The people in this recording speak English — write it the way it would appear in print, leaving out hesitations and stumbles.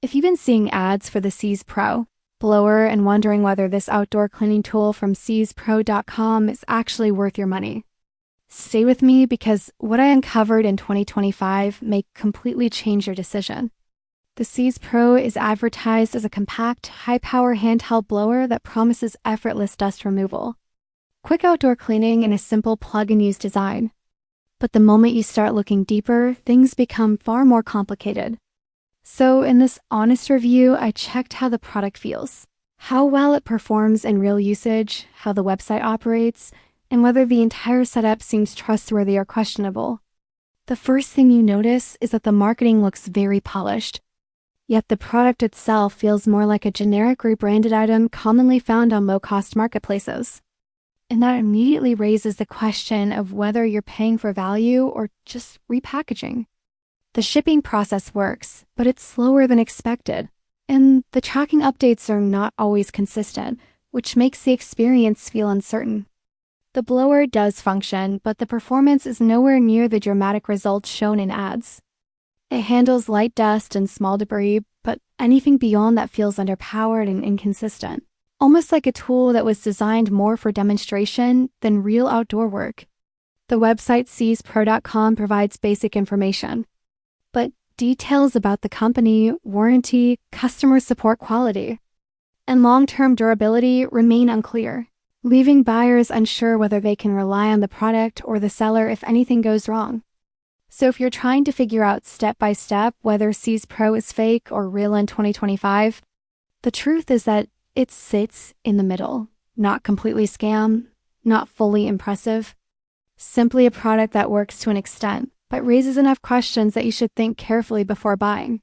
If you've been seeing ads for the Seese Pro Blower and wondering whether this outdoor cleaning tool from seesepro.com is actually worth your money, stay with me because what I uncovered in 2025 may completely change your decision. The Seese Pro is advertised as a compact, high-power handheld blower that promises effortless dust removal, quick outdoor cleaning, and a simple plug-and-use design. But the moment you start looking deeper, things become far more complicated. So in this honest review, I checked how the product feels, how well it performs in real usage, how the website operates, and whether the entire setup seems trustworthy or questionable. The first thing you notice is that the marketing looks very polished, yet the product itself feels more like a generic rebranded item commonly found on low-cost marketplaces. And that immediately raises the question of whether you're paying for value or just repackaging. The shipping process works, but it's slower than expected, and the tracking updates are not always consistent, which makes the experience feel uncertain. The blower does function, but the performance is nowhere near the dramatic results shown in ads. It handles light dust and small debris, but anything beyond that feels underpowered and inconsistent, almost like a tool that was designed more for demonstration than real outdoor work. The website seesepro.com provides basic information, but details about the company, warranty, customer support quality, and long-term durability remain unclear, leaving buyers unsure whether they can rely on the product or the seller if anything goes wrong. So if you're trying to figure out step by step whether Seese Pro is fake or real in 2025, the truth is that it sits in the middle, not completely scam, not fully impressive, simply a product that works to an extent, but raises enough questions that you should think carefully before buying.